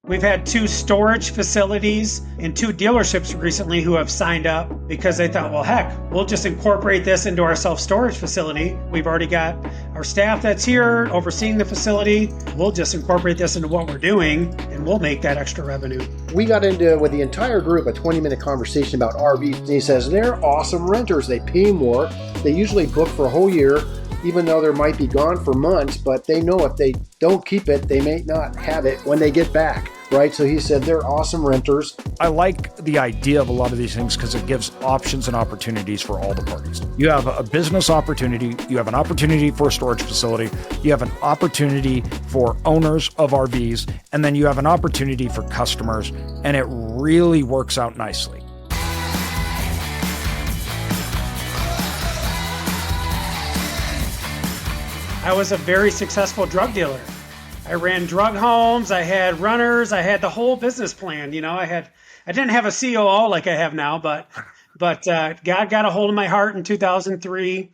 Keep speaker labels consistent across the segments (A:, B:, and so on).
A: We've had 2 storage facilities and 2 dealerships recently who have signed up because they thought, well, heck, we'll just incorporate this into our self-storage facility. We've already got our staff that's here overseeing the facility. We'll just incorporate this into what we're doing and we'll make that extra revenue.
B: We got into, with the entire group, a 20-minute conversation about RVs. And he says, they're awesome renters. They pay more. They usually book for a whole year, even though they might be gone for months, but they know if they don't keep it, they may not have it when they get back, right? So he said they're awesome renters.
C: I like the idea of a lot of these things because it gives options and opportunities for all the parties. You have a business opportunity, you have an opportunity for a storage facility, you have an opportunity for owners of RVs, and then you have an opportunity for customers, and it really works out nicely.
A: I was a very successful drug dealer. I ran drug homes, I had runners, I had the whole business plan. You know, I didn't have a COO like I have now, but God got a hold of my heart in 2003.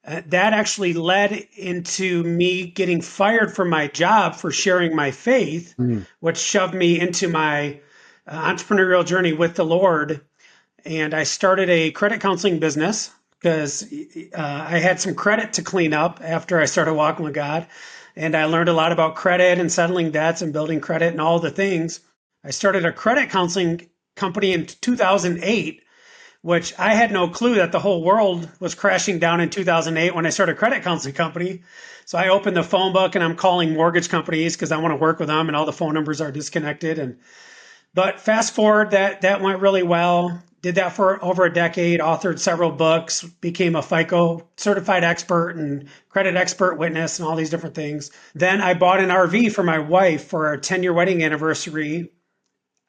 A: That actually led into me getting fired from my job for sharing my faith, which shoved me into my entrepreneurial journey with the Lord. And I started a credit counseling business because I had some credit to clean up after I started walking with God. And I learned a lot about credit and settling debts and building credit and all the things. I started a credit counseling company in 2008, which I had no clue that the whole world was crashing down in 2008 when I started a credit counseling company. So I opened the phone book and I'm calling mortgage companies because I want to work with them and all the phone numbers are disconnected. But fast forward, that went really well. Did that for over a decade, authored several books, became a FICO certified expert and credit expert witness and all these different things. Then I bought an RV for my wife for our 10-year wedding anniversary.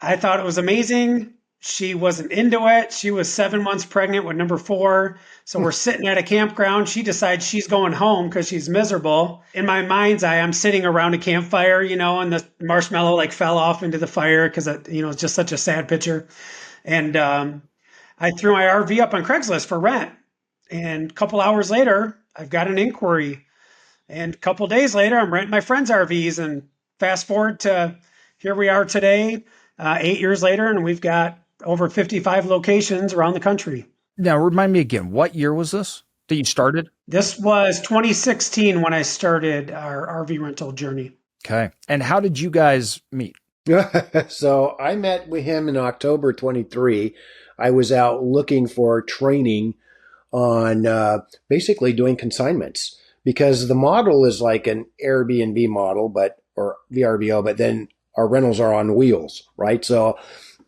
A: I thought it was amazing. She wasn't into it. She was 7 months pregnant with number 4. So we're sitting at a campground. She decides she's going home because she's miserable. In my mind's eye, I'm sitting around a campfire, you know, and the marshmallow like fell off into the fire because, you know, it's just such a sad picture. And I threw my RV up on Craigslist for rent. And a couple hours later, I've got an inquiry. And a couple days later, I'm renting my friend's RVs. And fast forward to here we are today, 8 years later, and we've got over 55 locations around the country.
C: Now, remind me again, what year was this that you started?
A: This was 2016 when I started our RV rental journey.
C: Okay. And how did you guys meet?
B: So I met with him in October 23. I was out looking for training on basically doing consignments because the model is like an Airbnb model, or VRBO, but then our rentals are on wheels, right? So,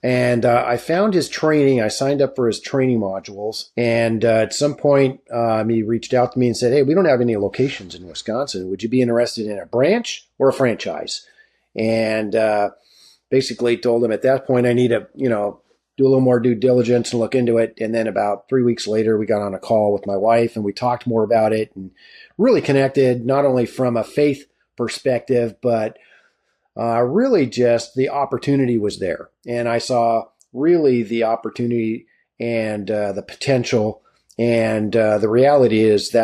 B: and I found his training. I signed up for his training modules. And at some point, he reached out to me and said, hey, we don't have any locations in Wisconsin. Would you be interested in a branch or a franchise? And basically told him at that point, I need to, do a little more due diligence and look into it. And then about 3 weeks later, we got on a call with my wife and we talked more about it and really connected, not only from a faith perspective, but really just the opportunity was there. And I saw really the opportunity and the potential. And the reality is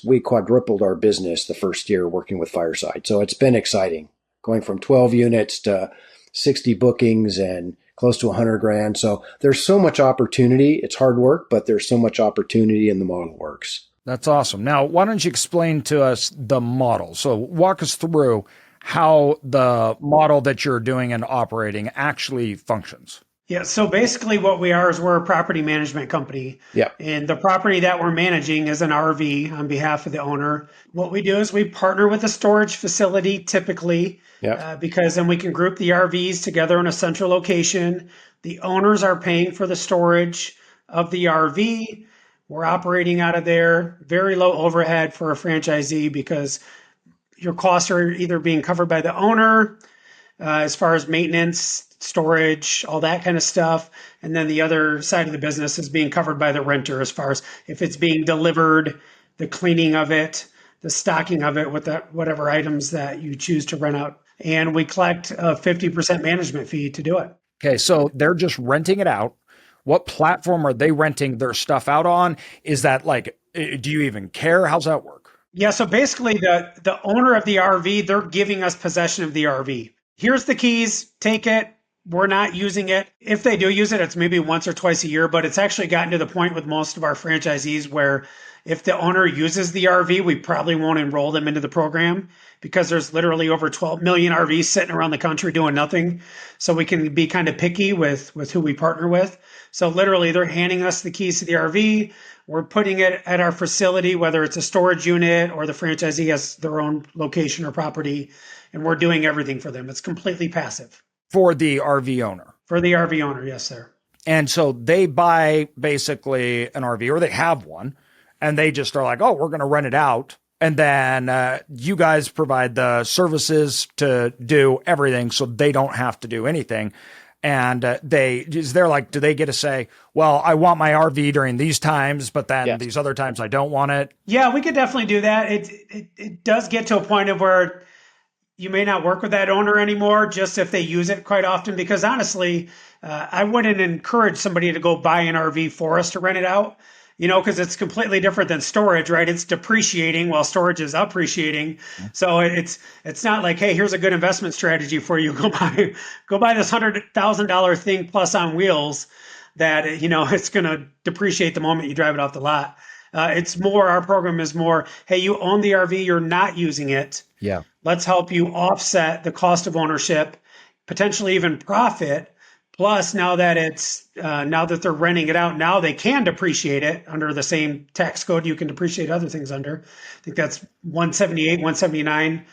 B: we quadrupled our business the first year working with Fireside. So it's been exciting, going from 12 units to 60 bookings and close to $100,000. So there's so much opportunity. It's hard work, but there's so much opportunity and the model works.
C: That's awesome. Now, why don't you explain to us the model? So walk us through how the model that you're doing and operating actually functions.
A: Yeah. So basically what we are is we're a property management company.
B: Yeah.
A: And the property that we're managing is an RV on behalf of the owner. What we do is we partner with a storage facility typically, because then we can group the RVs together in a central location. The owners are paying for the storage of the RV. We're operating out of there. Very low overhead for a franchisee because your costs are either being covered by the owner as far as maintenance, storage, all that kind of stuff. And then the other side of the business is being covered by the renter as far as if it's being delivered, the cleaning of it, the stocking of it with whatever items that you choose to rent out. And we collect a 50% management fee to do it.
C: Okay, so they're just renting it out. What platform are they renting their stuff out on? Is that like, do you even care? How's that work?
A: Yeah, so basically the owner of the RV, they're giving us possession of the RV. here's the keys, take it. We're not using it. If they do use it, it's maybe once or twice a year, but it's actually gotten to the point with most of our franchisees where if the owner uses the RV, we probably won't enroll them into the program because there's literally over 12 million RVs sitting around the country doing nothing. So we can be kind of picky with who we partner with. So literally they're handing us the keys to the RV. We're putting it at our facility, whether it's a storage unit or the franchisee has their own location or property, and we're doing everything for them. It's completely passive.
C: For the RV owner.
A: For the RV owner, yes, sir.
C: And so they buy basically an RV, or they have one, and they just are like, oh, we're going to rent it out. And then you guys provide the services to do everything so they don't have to do anything. And they're like, do they get to say, well, I want my RV during these times, but then these other times I don't want it?
A: Yeah, we could definitely do that. It does get to a point of where you may not work with that owner anymore, just if they use it quite often, because honestly, I wouldn't encourage somebody to go buy an RV for us to rent it out, because it's completely different than storage, right? It's depreciating while storage is appreciating. So it's not like, hey, here's a good investment strategy for you. Go buy this $100,000 thing plus on wheels that, it's going to depreciate the moment you drive it off the lot. Our program is more, hey, you own the RV, you're not using it.
C: Yeah.
A: Let's help you offset the cost of ownership, potentially even profit. Plus, now that they're renting it out, now they can depreciate it under the same tax code you can depreciate other things under. I think that's 178, 179.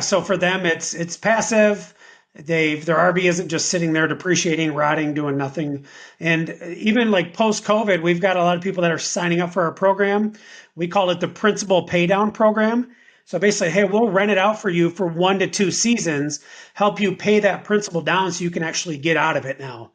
A: So for them, it's passive. Their RV isn't just sitting there depreciating, rotting, doing nothing. And even like post-COVID, we've got a lot of people that are signing up for our program. We call it the principal pay down program. So basically, hey, we'll rent it out for you for 1 to 2 seasons, help you pay that principal down so you can actually get out of it now.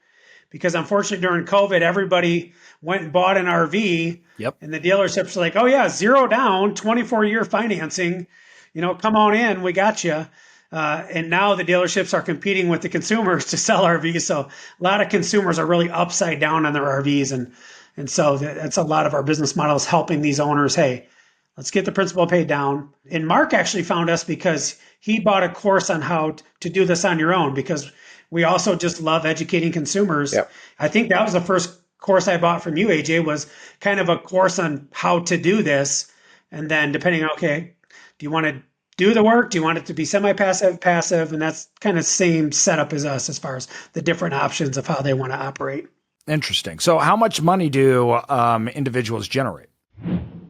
A: Because unfortunately, during COVID, everybody went and bought an RV.
C: Yep.
A: And the dealerships are like, oh yeah, 0 down, 24-year financing. Come on in, we got you. And now the dealerships are competing with the consumers to sell RVs. So a lot of consumers are really upside down on their RVs. And so that's a lot of our business models helping these owners. Hey, let's get the principal paid down. And Mark actually found us because he bought a course on how to do this on your own, because we also just love educating consumers.
B: Yep.
A: I think that was the first course I bought from you, AJ, was kind of a course on how to do this. And then depending on, okay, do you want to do the work? Do you want it to be semi-passive, passive? And that's kind of same setup as us as far as the different options of how they want to operate.
C: Interesting. So how much money do individuals generate?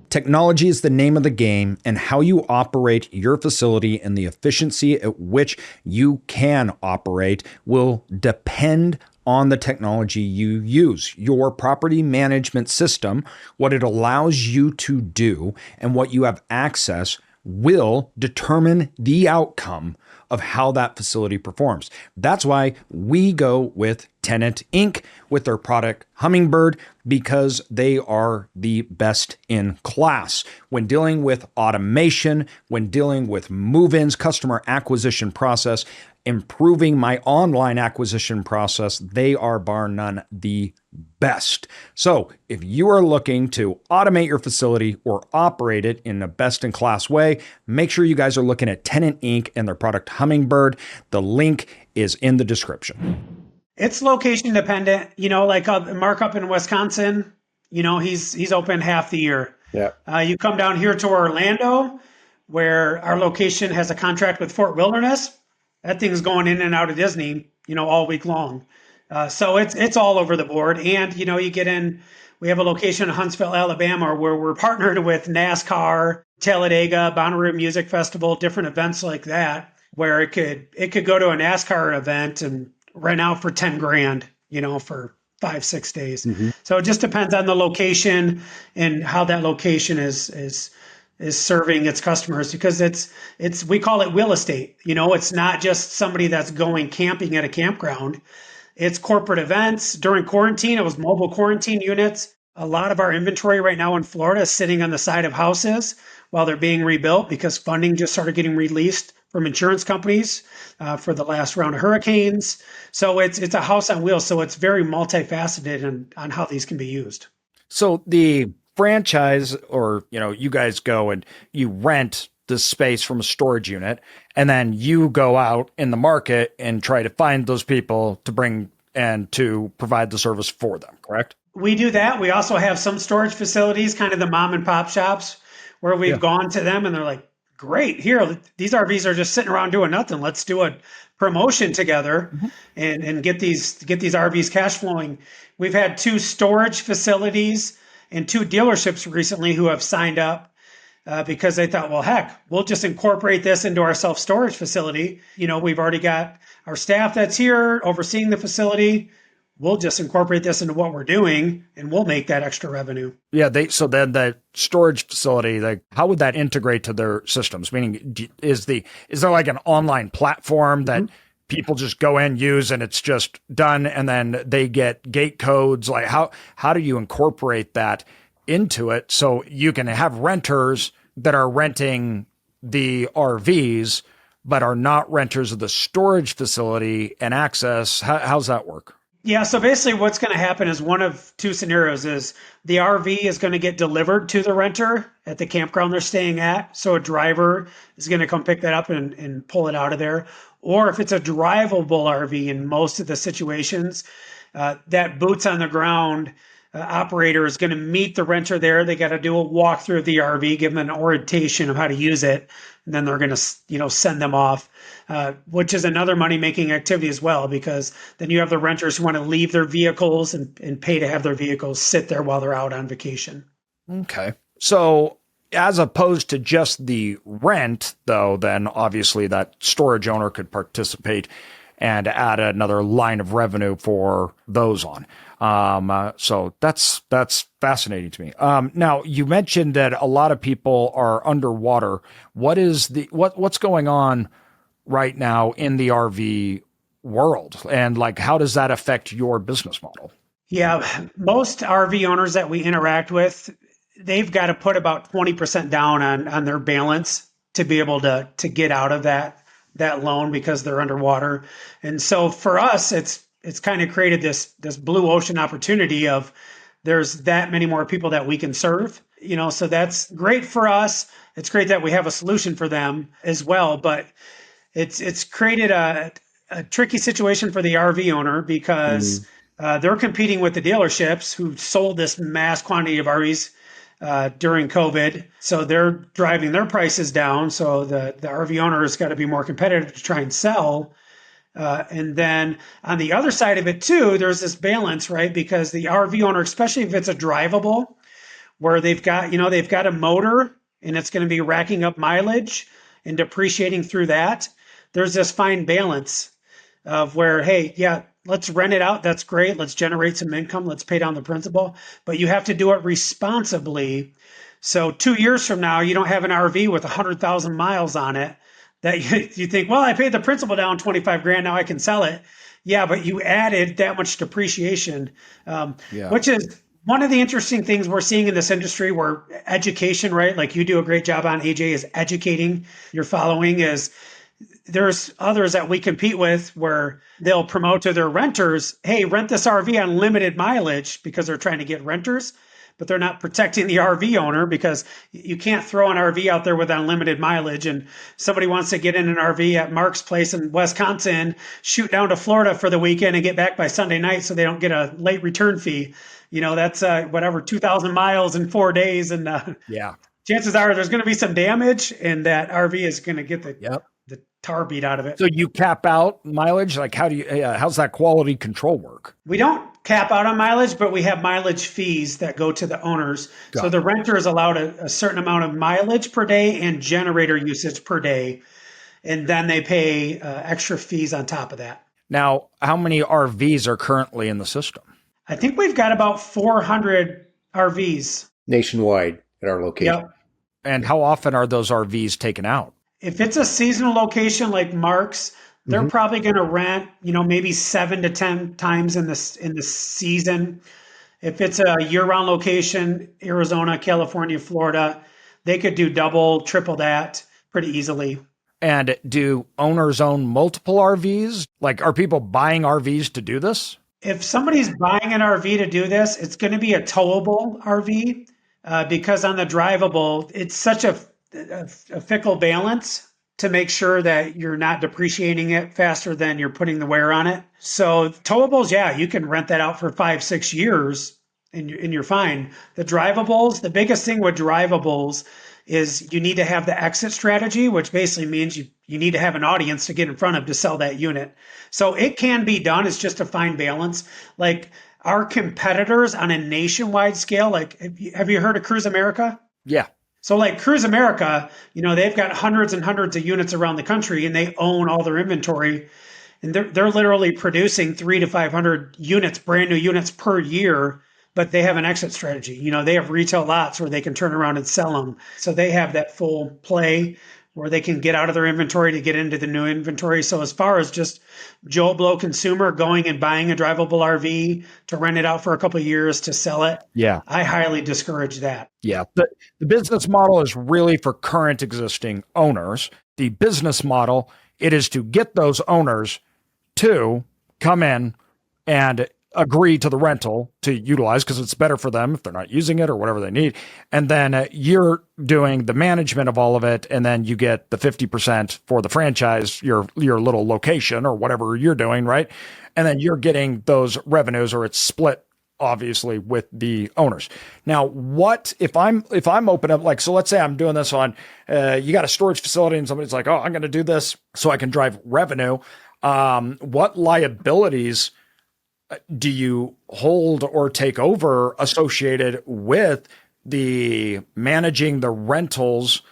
D: Technology is the name of the game, and how you operate your facility and the efficiency at which you can operate will depend on the technology you use. Your property management system, what it allows you to do, and what you have access will determine the outcome of how that facility performs. That's why we go with Tenant Inc. with their product Hummingbird, because they are the best in class. When dealing with automation, when dealing with move-ins, customer acquisition process, improving my online acquisition process, they are bar none the best. So if you are looking to automate your facility or operate it in a best in class way, make sure you guys are looking at Tenant Inc. and their product Hummingbird. The link is in the description.
A: It's location dependent, like Mark up in Wisconsin, he's open half the year.
B: Yeah.
A: You come down here to Orlando, where our location has a contract with Fort Wilderness. That thing's going in and out of Disney, all week long. So it's all over the board. And, you get in, we have a location in Huntsville, Alabama, where we're partnered with NASCAR, Talladega, Bonnaroo Music Festival, different events like that, where it could go to a NASCAR event and rent out for 10 grand, for 5-6 days. Mm-hmm. So it just depends on the location and how that location is serving its customers, because we call it real estate. It's not just somebody that's going camping at a campground. It's corporate events. During quarantine, it was mobile quarantine units. A lot of our inventory right now in Florida is sitting on the side of houses while they're being rebuilt, because funding just started getting released from insurance companies for the last round of hurricanes. So it's a house on wheels. So it's very multifaceted on how these can be used.
C: So the franchise, or you guys go and you rent this space from a storage unit, and then you go out in the market and try to find those people to bring and to provide the service for them, correct?
A: We do that. We also have some storage facilities, kind of the mom and pop shops, where we've gone to them and they're like, great, here, these RVs are just sitting around doing nothing. Let's do a promotion together and get these RVs cash flowing. We've had 2 storage facilities and 2 dealerships recently who have signed up because they thought, well, heck, we'll just incorporate this into our self-storage facility. We've already got our staff that's here overseeing the facility. We'll just incorporate this into what we're doing and we'll make that extra revenue.
C: Yeah. So then the storage facility, like, how would that integrate to their systems? Meaning, is there like an online platform that people just go in, use, and it's just done, and then they get gate codes? Like, how do you incorporate that into it so you can have renters that are renting the RVs but are not renters of the storage facility and access? How's that work?
A: Yeah, so basically what's going to happen is one of 2 scenarios is the RV is going to get delivered to the renter at the campground they're staying at. So a driver is going to come pick that up and pull it out of there. Or if it's a drivable RV in most of the situations, that boots on the ground operator is going to meet the renter there. They got to do a walkthrough of the RV, give them an orientation of how to use it, and then they're going to, send them off, which is another money-making activity as well, because then you have the renters who want to leave their vehicles and pay to have their vehicles sit there while they're out on vacation.
C: Okay. So as opposed to just the rent, though, then obviously that storage owner could participate and add another line of revenue for those on. So that's fascinating to me. Now you mentioned that a lot of people are underwater. What's going on right now in the RV world, and like, how does that affect your business model?
A: Yeah, most RV owners that we interact with, they've got to put about 20% down on their balance to be able to get out of that loan because they're underwater. And so for us, it's kind of created this blue ocean opportunity of there's that many more people that we can serve, so that's great for us. It's great that we have a solution for them as well, but it's created a tricky situation for the RV owner because they're competing with the dealerships who sold this mass quantity of RVs during COVID. So they're driving their prices down. So the RV owner has got to be more competitive to try and sell. And then on the other side of it too, there's this balance, right? Because the RV owner, especially if it's a drivable, where they've got a motor and it's going to be racking up mileage and depreciating through that. There's this fine balance of where, hey, yeah, let's rent it out. That's great. Let's generate some income. Let's pay down the principal, but you have to do it responsibly. So 2 years from now, you don't have an RV with 100,000 miles on it that you think, well, I paid the principal down 25 grand. Now I can sell it. Yeah, but you added that much depreciation, which is one of the interesting things we're seeing in this industry where education, right? Like you do a great job on, AJ, is educating your following. Is there's others that we compete with where they'll promote to their renters, hey, rent this RV on limited mileage because they're trying to get renters, but they're not protecting the RV owner because you can't throw an RV out there with unlimited mileage. And somebody wants to get in an RV at Mark's place in Wisconsin, shoot down to Florida for the weekend and get back by Sunday night so they don't get a late return fee. That's 2,000 miles in 4 days. And chances are there's going to be some damage and that RV is going to get the tar beat out of it.
C: So you cap out mileage? Like how's that quality control work?
A: We don't cap out on mileage, but we have mileage fees that go to the owners. So the renter is allowed a certain amount of mileage per day and generator usage per day. And then they pay extra fees on top of that.
C: Now, how many RVs are currently in the system?
A: I think we've got about 400 RVs.
B: Nationwide at our location.
A: Yep.
C: And how often are those RVs taken out?
A: If it's a seasonal location like Mark's, they're probably going to rent, maybe 7 to 10 times in the season. If it's a year-round location, Arizona, California, Florida, they could do double, triple that pretty easily.
C: And do owners own multiple RVs? Like, are people buying RVs to do this?
A: If somebody's buying an RV to do this, it's going to be a towable RV because on the drivable, it's such a a fickle balance to make sure that you're not depreciating it faster than you're putting the wear on it. So towables, yeah, you can rent that out for 5, 6 years and you're fine. The drivables, the biggest thing with drivables is you need to have the exit strategy, which basically means you need to have an audience to get in front of to sell that unit. So it can be done. It's just a fine balance. Like our competitors on a nationwide scale, like have you heard of Cruise America?
C: Yeah.
A: So like Cruise America, they've got hundreds and hundreds of units around the country and they own all their inventory. And they're literally producing 300 to 500 units, brand new units per year, but they have an exit strategy. They have retail lots where they can turn around and sell them. So they have that full play where they can get out of their inventory to get into the new inventory. So as far as just Joe Blow consumer going and buying a drivable RV to rent it out for a couple of years to sell it,
C: Yeah,
A: I highly discourage that.
C: yeah. The business model is really for current existing owners. The business model, it is to get those owners to come in and agree to the rental to utilize because it's better for them if they're not using it or whatever they need. And then you're doing the management of all of it. And then you get the 50% for the franchise, your little location or whatever you're doing. Right. And then you're getting those revenues, or it's split obviously with the owners. Now, what if I'm open up, like, so let's say I'm doing this on, you got a storage facility and somebody's like, oh, I'm going to do this so I can drive revenue. What liabilities do you hold or take over associated with the managing the rentals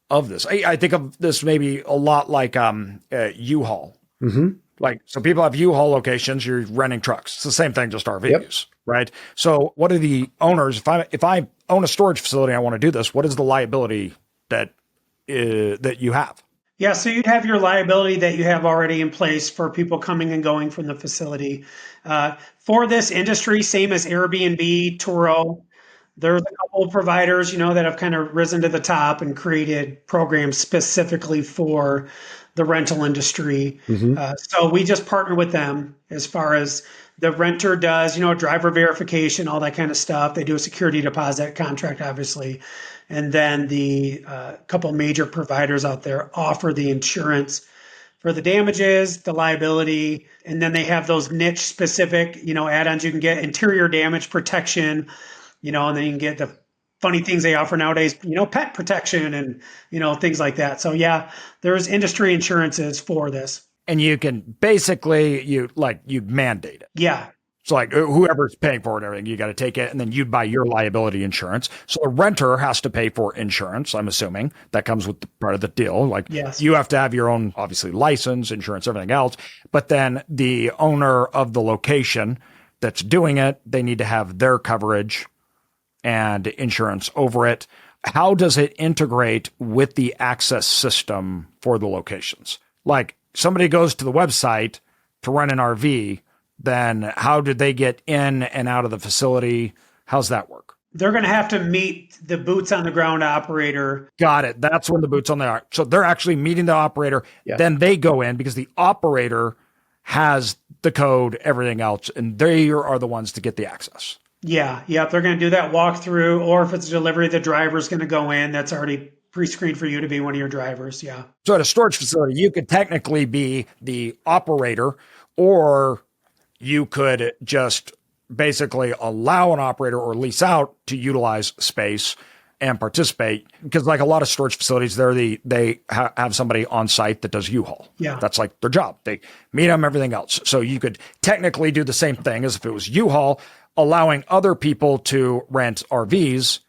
C: of this? I think of this maybe a lot like U-Haul.
B: Mm-hmm.
C: Like, so people have U-Haul locations, you're renting trucks. It's the same thing, just RVs, right? So what are the owners, if I own a storage facility, I want to do this, what is the liability that you have?
A: Yeah, so you'd have your liability that you have already in place for people coming and going from the facility. For this industry, same as Airbnb, Turo, there's a couple of providers, that have kind of risen to the top and created programs specifically for the rental industry.
B: Mm-hmm.
A: So we just partner with them as far as the renter does, driver verification, all that kind of stuff. They do a security deposit contract, obviously. And then the couple major providers out there offer the insurance for the damages, the liability, and then they have those niche specific, add-ons. You can get interior damage protection, and then you can get the funny things they offer nowadays, pet protection and, things like that. So yeah, there's industry insurances for this.
C: And you can basically, you mandate it.
A: Yeah.
C: So like whoever's paying for it and everything, you got to take it and then you'd buy your liability insurance. So the renter has to pay for insurance, I'm assuming. That comes with part of the deal. Like
A: yes.
C: You have to have your own, obviously, license, insurance, everything else. But then the owner of the location that's doing it, they need to have their coverage and insurance over it. How does it integrate with the access system for the locations? Like somebody goes to the website to rent an RV, then how did they get in and out of the facility? How's that work?
A: They're going to have to meet the boots on the ground operator.
C: Got it. That's when the boots on the ground. So they're actually meeting the operator. Yeah. Then they go in because the operator has the code, everything else, and they are the ones to get the access.
A: Yeah. Yep. They're going to do that walkthrough, or if it's a delivery, the driver's going to go in. That's already pre-screened for you to be one of your drivers. Yeah.
C: So at a storage facility, you could technically be the operator, or you could just basically allow an operator or lease out to utilize space and participate. Because like a lot of storage facilities, they have somebody on site that does U-Haul.
A: Yeah.
C: That's like their job. They meet them, everything else. So you could technically do the same thing as if it was U-Haul, allowing other people to rent RVs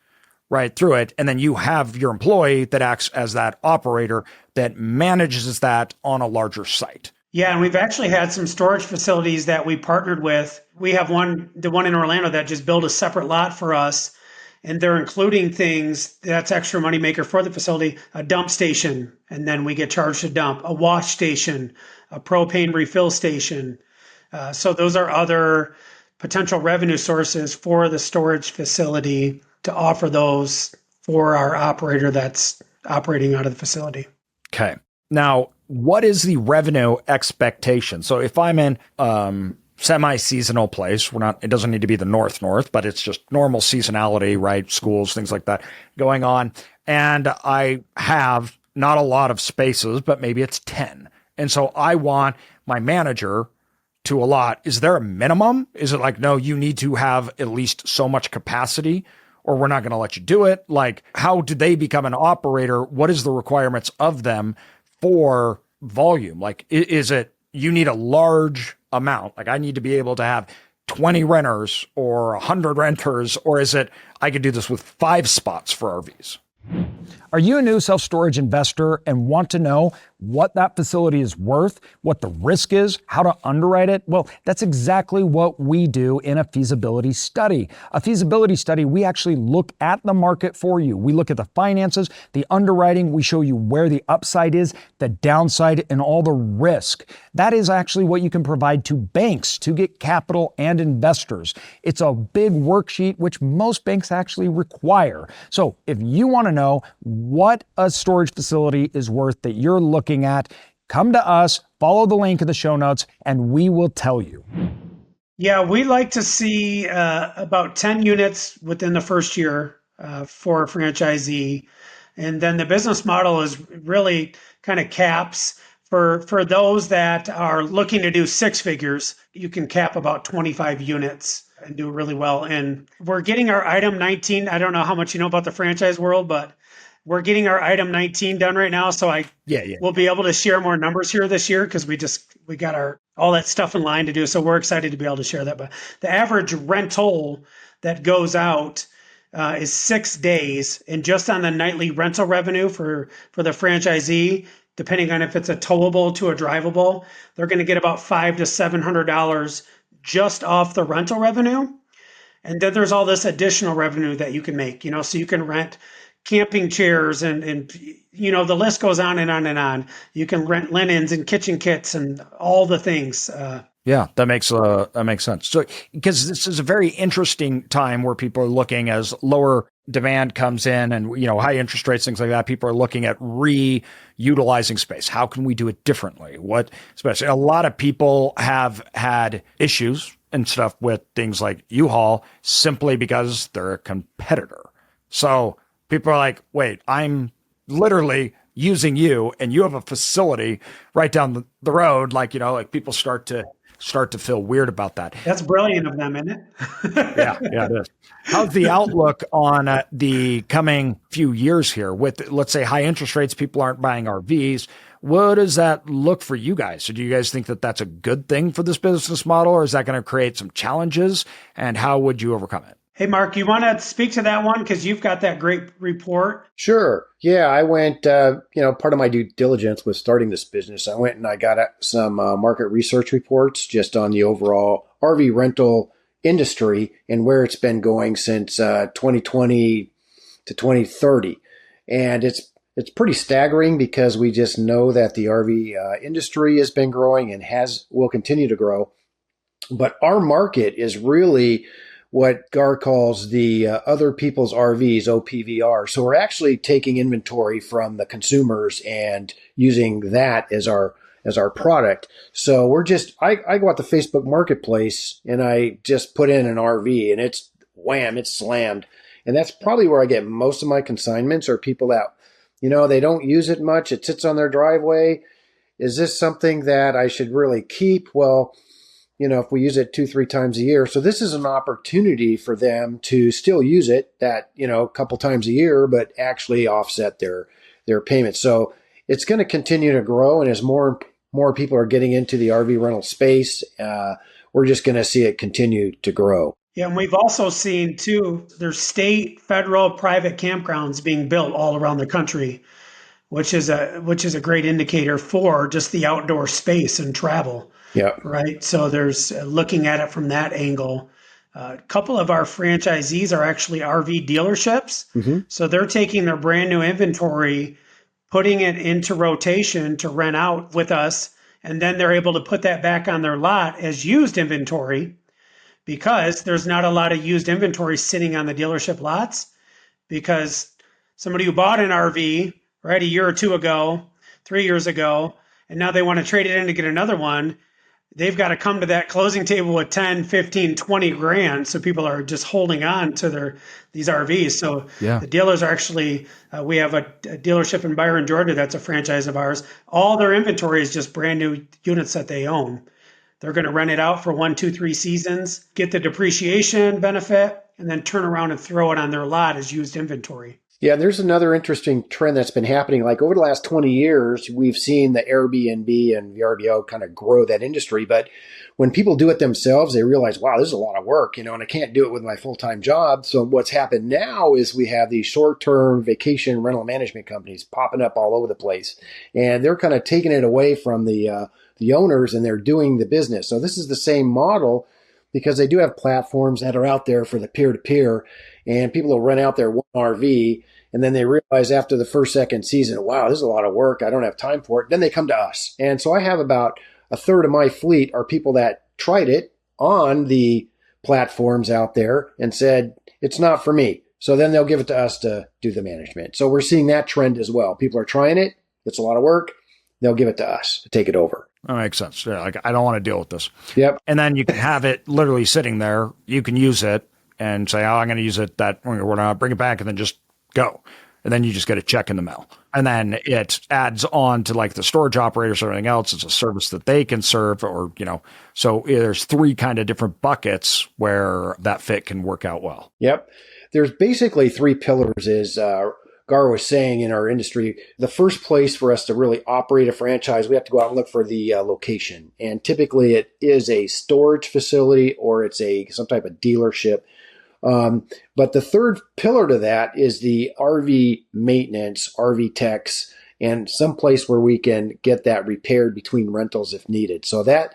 C: right through it. And then you have your employee that acts as that operator that manages that on a larger site.
A: Yeah, and we've actually had some storage facilities that we partnered with. We have the one in Orlando that just built a separate lot for us, and they're including things that's extra moneymaker for the facility, a dump station, and then we get charged to dump, a wash station, a propane refill station. So those are other potential revenue sources for the storage facility to offer those for our operator that's operating out of the facility.
C: Okay. Now, what is the revenue expectation? So if I'm in semi-seasonal place, it doesn't need to be the north, but it's just normal seasonality, right? Schools, things like that going on. and I have not a lot of spaces, but maybe it's 10. And so I want my manager to allot. Is there a minimum? Is it like, no, you need to have at least so much capacity or we're not going to let you do it? Like, how do they become an operator? What is the requirements of them for volume? Like, is it you need a large amount? Like, I need to be able to have 20 renters or 100 renters, or is it I could do this with 5 spots for RVs?
D: Are you a new self-storage investor and want to know what that facility is worth, what the risk is, how to underwrite it? Well, that's exactly what we do in a feasibility study. A feasibility study, we actually look at the market for you. We look at the finances, the underwriting, we show you where the upside is, the downside, and all the risk. That is actually what you can provide to banks to get capital and investors. It's a big worksheet, which most banks actually require. So if you want to know what a storage facility is worth that you're looking at, come to us, follow the link in the show notes, and we will tell you.
A: Yeah, we like to see about 10 units within the first year for a franchisee. And then the business model is really kind of caps for those that are looking to do 6 figures. You can cap about 25 units and do really well. And we're getting our item 19. I don't know how much you know about the franchise world, but we're getting our item 19 done right now. So we'll be able to share more numbers here this year because we got all that stuff in line to do. So we're excited to be able to share that. But the average rental that goes out is 6 days. And just on the nightly rental revenue for the franchisee, depending on if it's a towable to a drivable, they're going to get about $500 to $700 just off the rental revenue. And then there's all this additional revenue that you can make, so you can rent camping chairs and the list goes on and on and on. You can rent linens and kitchen kits and all the things.
C: Yeah, that makes sense. So, because this is a very interesting time where people are looking as lower demand comes in and, high interest rates, things like that. People are looking at reutilizing space. How can we do it differently? Especially a lot of people have had issues and stuff with things like U-Haul simply because they're a competitor. So people are like, wait, I'm literally using you and you have a facility right down the road. Like, people start to feel weird about that.
A: That's brilliant of them, isn't it?
C: Yeah, it is. How's the outlook on the coming few years here with, let's say, high interest rates? People aren't buying RVs. What does that look for you guys? So do you guys think that that's a good thing for this business model, or is that going to create some challenges? And how would you overcome it?
A: Hey, Mark, you want to speak to that one? Because you've got that great report.
B: Sure. Yeah, I went, part of my due diligence was starting this business. I went and I got some market research reports just on the overall RV rental industry and where it's been going since 2020 to 2030. And it's pretty staggering because we just know that the RV industry has been growing and will continue to grow. But our market is really what Garr calls the other people's RVs, OPVR. So we're actually taking inventory from the consumers and using that as our product. So I go out to Facebook Marketplace and I just put in an RV and it's slammed. And that's probably where I get most of my consignments are people that, they don't use it much. It sits on their driveway. Is this something that I should really keep? Well, if we use it 2-3 times a year. So this is an opportunity for them to still use it a couple times a year, but actually offset their payments. So it's going to continue to grow. And as more people are getting into the RV rental space, we're just going to see it continue to grow.
A: Yeah, and we've also seen too, there's state, federal, private campgrounds being built all around the country, which is a great indicator for just the outdoor space and travel.
B: Yeah.
A: Right. So there's looking at it from that angle. A couple of our franchisees are actually RV dealerships.
B: Mm-hmm.
A: So they're taking their brand new inventory, putting it into rotation to rent out with us. And then they're able to put that back on their lot as used inventory because there's not a lot of used inventory sitting on the dealership lots because somebody who bought an RV, right, a year or two ago, 3 years ago, and now they want to trade it in to get another one. they've got to come to that closing table with 10, 15, 20 grand. So people are just holding on to these RVs. So
C: Yeah.
A: the dealers are actually, we have a dealership in Byron, Georgia. That's a franchise of ours. All their inventory is just brand new units that they own. They're going to rent it out for 1, 2, 3 seasons, get the depreciation benefit, and then turn around and throw it on their lot as used inventory.
B: Yeah, there's another interesting trend that's been happening. Like over the last 20 years, we've seen the Airbnb and VRBO kind of grow that industry. But when people do it themselves, they realize, wow, this is a lot of work, and I can't do it with my full-time job. So what's happened now is we have these short-term vacation rental management companies popping up all over the place. And they're kind of taking it away from the owners, and they're doing the business. So this is the same model, because they do have platforms that are out there for the peer-to-peer, and people will rent out their one RV, and then they realize after the first, second season, wow, this is a lot of work. I don't have time for it. Then they come to us. And so I have about a third of my fleet are people that tried it on the platforms out there and said, it's not for me. So then they'll give it to us to do the management. So we're seeing that trend as well. People are trying it. It's a lot of work. They'll give it to us to take it over.
C: That makes sense. Yeah, like, I don't want to deal with this.
B: Yep.
C: And then you can have it literally sitting there. You can use it and say, oh, I'm going to use it that we're going to bring it back, and then just go. And then you just get a check in the mail. And then it adds on to like the storage operators or everything else. It's a service that they can serve, or, so there's 3 kind of different buckets where that fit can work out well.
B: Yep. There's basically 3 pillars, as Garr was saying, in our industry. The first place for us to really operate a franchise, we have to go out and look for the location. And typically it is a storage facility or it's some type of dealership. But the third pillar to that is the RV maintenance, RV techs, and some place where we can get that repaired between rentals if needed. So that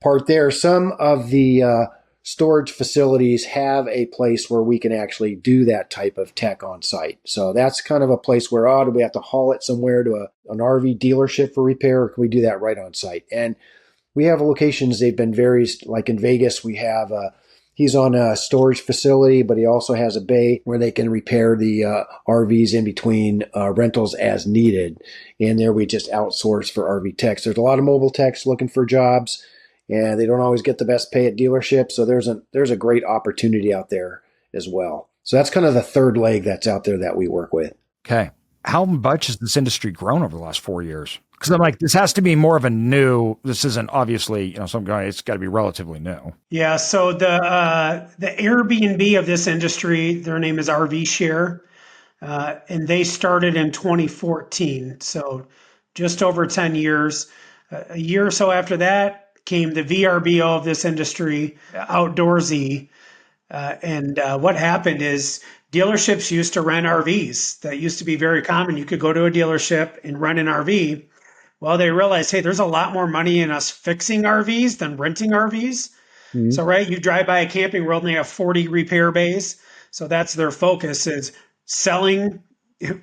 B: part there, some of the storage facilities have a place where we can actually do that type of tech on site. So that's kind of a place where, do we have to haul it somewhere to an RV dealership for repair, or can we do that right on site? And we have locations, they've been various, like in Vegas, we have he's on a storage facility, but he also has a bay where they can repair the RVs in between rentals as needed. And there we just outsource for RV techs. There's a lot of mobile techs looking for jobs, and they don't always get the best pay at dealerships. So there's a great opportunity out there as well. So that's kind of the third leg that's out there that we work with.
C: Okay. How much has this industry grown over the last 4 years? Because I'm like, this has to be more of this isn't obviously, it's got to be relatively new.
A: Yeah. So the Airbnb of this industry, their name is RV Share, and they started in 2014. So just over 10 years. A year or so after that came the VRBO of this industry, Outdoorsy. And what happened is dealerships used to rent RVs. That used to be very common. You could go to a dealership and rent an RV. Well, they realized, hey, there's a lot more money in us fixing RVs than renting RVs. Mm-hmm. So, right, you drive by a Camping World and they have 40 repair bays. So that's their focus, is selling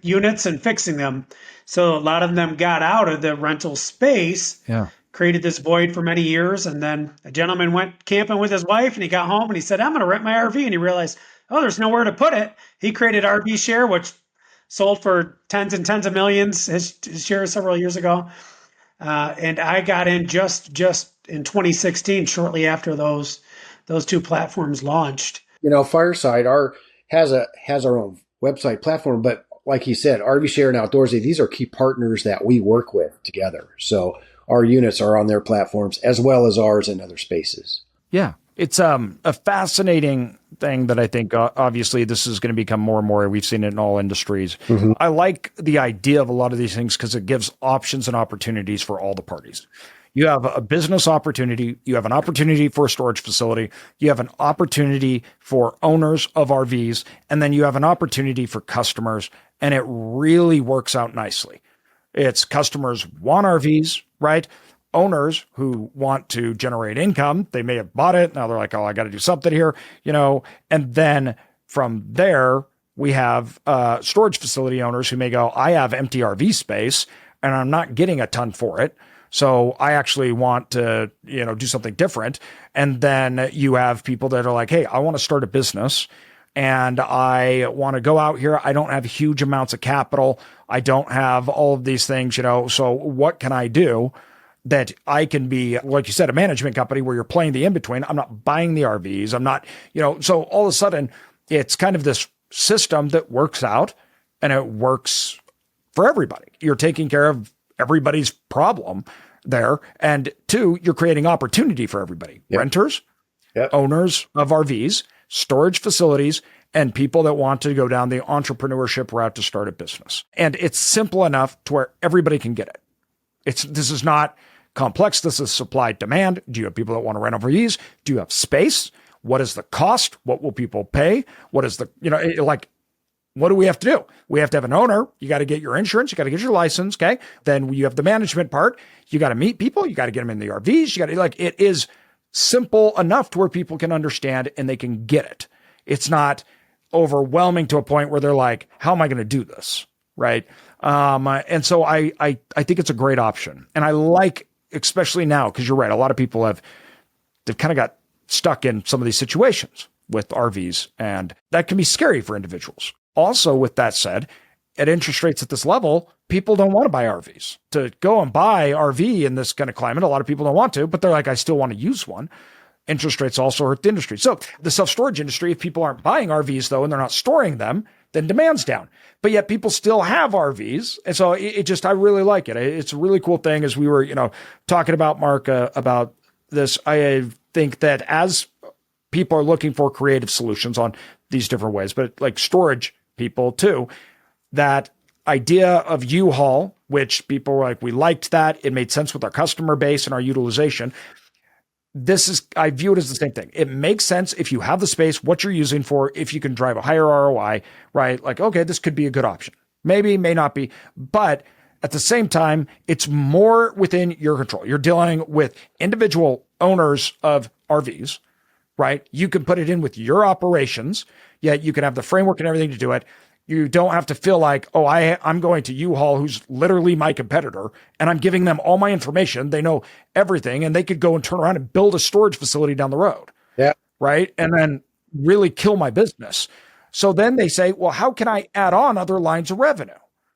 A: units and fixing them. So a lot of them got out of the rental space, created this void for many years. And then a gentleman went camping with his wife, and he got home and he said, I'm going to rent my RV. And he realized, there's nowhere to put it. He created RV Share, which sold for tens and tens of millions, his shares several years ago. And I got in just in 2016, shortly after those 2 platforms launched.
B: Fireside has our own website platform, but like he said, RV Share and Outdoorsy, these are key partners that we work with together. So our units are on their platforms as well as ours in other spaces.
C: Yeah. It's a fascinating thing that I think, obviously, this is going to become more and more. We've seen it in all industries. Mm-hmm. I like the idea of a lot of these things because it gives options and opportunities for all the parties. You have a business opportunity. You have an opportunity for a storage facility. You have an opportunity for owners of RVs. And then you have an opportunity for customers. And it really works out nicely. It's customers want RVs, right? Owners who want to generate income, they may have bought it. Now they're like, I got to do something here, and then from there, we have storage facility owners who may go, I have empty RV space and I'm not getting a ton for it. So I actually want to, do something different. And then you have people that are like, hey, I want to start a business and I want to go out here. I don't have huge amounts of capital. I don't have all of these things, so what can I do? that I can be, like you said, a management company where you're playing the in-between. I'm not buying the RVs. I'm not, so all of a sudden it's kind of this system that works out and it works for everybody. You're taking care of everybody's problem there. And two, you're creating opportunity for everybody. Yep. Renters, owners of RVs, storage facilities, and people that want to go down the entrepreneurship route to start a business. And it's simple enough to where everybody can get it. This is not complex. This is supply demand. Do you have people that want to rent RVs? Do you have space? What is the cost? What will people pay? What is the, what do we have to do? We have to have an owner. You got to get your insurance. You got to get your license. Okay. Then you have the management part. You got to meet people. You got to get them in the RVs. You got to it is simple enough to where people can understand and they can get it. It's not overwhelming to a point where they're like, how am I going to do this? Right. And so I think it's a great option. And I like, especially now, because you're right, a lot of people they've kind of got stuck in some of these situations with RVs, and that can be scary for individuals. Also, with that said, at interest rates at this level, people don't want to buy RVs. To go and buy RV in this kind of climate, a lot of people don't want to, but they're like, I still want to use one. Interest rates also hurt the industry. So the self-storage industry, if people aren't buying RVs though, and they're not storing them, then demand's down. But yet people still have RVs. And so I really like it. It's a really cool thing. As we were, talking about, Mark, about this, I think that as people are looking for creative solutions on these different ways, but like storage people too, that idea of U-Haul, which people were like, we liked that. It made sense with our customer base and our utilization. I view it as the same thing. It makes sense if you have the space, what you're using for, if you can drive a higher ROI, right? Like, okay, this could be a good option. Maybe, may not be, but at the same time, it's more within your control. You're dealing with individual owners of RVs, right? You can put it in with your operations, yet you can have the framework and everything to do it. You don't have to feel like, oh, I'm going to U-Haul, who's literally my competitor, and I'm giving them all my information. They know everything, and they could go and turn around and build a storage facility down the road. Yeah. Right. And then really kill my business. So then they say, well, how can I add on other lines of revenue?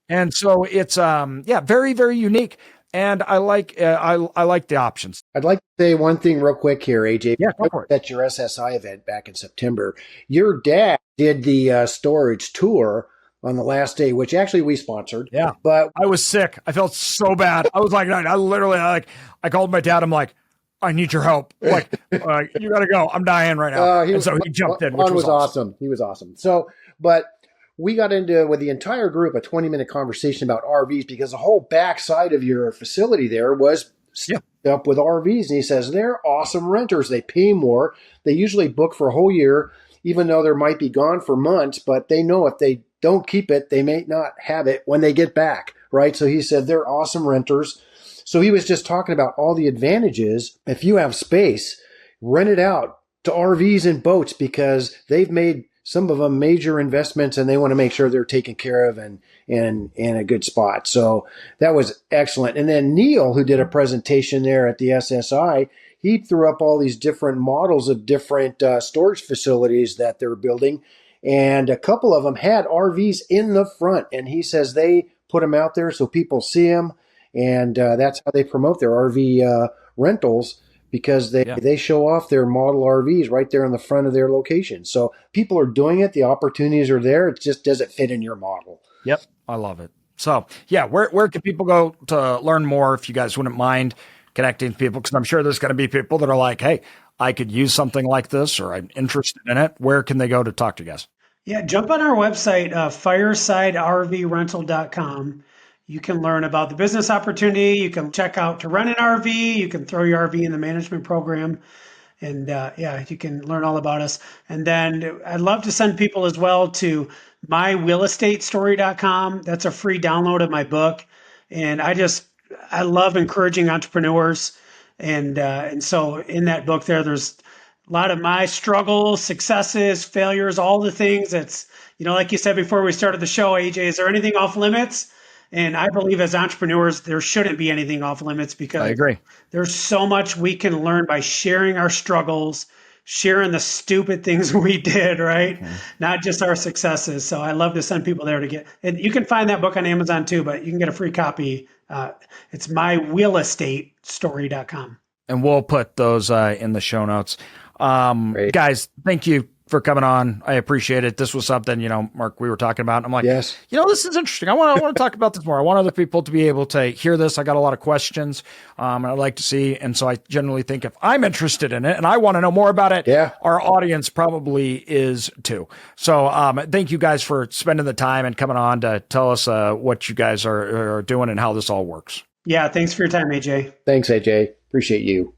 C: And so it's, very, very unique. And I like the options.
B: I'd like to say one thing real quick here, AJ.
C: Yeah, go for it.
B: At your SSI event back in September, your dad did the storage tour on the last day, which actually we sponsored.
C: Yeah,
B: but
C: I was sick. I felt so bad. I was like, I called my dad. I'm like, I need your help. Like, you got to go. I'm dying right now. So he jumped in, which was awesome.
B: He was awesome. So, but we got into, with the entire group, a 20-minute conversation about RVs, because the whole backside of your facility there was up with RVs. And he says, they're awesome renters. They pay more. They usually book for a whole year, even though they might be gone for months, but they know if they don't keep it, they may not have it when they get back, right? So he said, they're awesome renters. So he was just talking about all the advantages. If you have space, rent it out to RVs and boats, because they've made some of them major investments and they want to make sure they're taken care of and in a good spot. So that was excellent. And then Neil, who did a presentation there at the SSI, he threw up all these different models of different storage facilities that they're building. And a couple of them had RVs in the front. And he says they put them out there so people see them. And that's how they promote their RV rentals, because they show off their model RVs right there in the front of their location. So people are doing it. The opportunities are there. It just doesn't fit in your model.
C: Yep. I love it. So yeah, where can people go to learn more, if you guys wouldn't mind connecting to people? Because I'm sure there's going to be people that are like, hey, I could use something like this, or I'm interested in it. Where can they go to talk to you guys?
A: Yeah, jump on our website, FiresideRVRental.com. You can learn about the business opportunity. You can check out to rent an RV. You can throw your RV in the management program. And you can learn all about us. And then I'd love to send people as well to myrealestatestory.com. That's a free download of my book. And I love encouraging entrepreneurs. And so in that book there's a lot of my struggles, successes, failures, all the things that's, like you said before we started the show, AJ, is there anything off limits? And I believe as entrepreneurs, there shouldn't be anything off limits, because
C: I agree.
A: There's so much we can learn by sharing our struggles, sharing the stupid things we did, right? Mm-hmm. Not just our successes. So I love to send people there to get, and you can find that book on Amazon too, but you can get a free copy It's myrealestatestory.com.
C: And we'll put those in the show notes. Guys, thank you for coming on. I appreciate it. This was something, Mark, we were talking about. I'm like,
B: yes,
C: this is interesting. I want to talk about this more. I want other people to be able to hear this. I got a lot of questions and I'd like to see. And so I generally think if I'm interested in it and I want to know more about it, our audience probably is too. So thank you guys for spending the time and coming on to tell us what you guys are doing and how this all works.
A: Yeah. Thanks for your time, AJ.
B: Thanks, AJ. Appreciate you.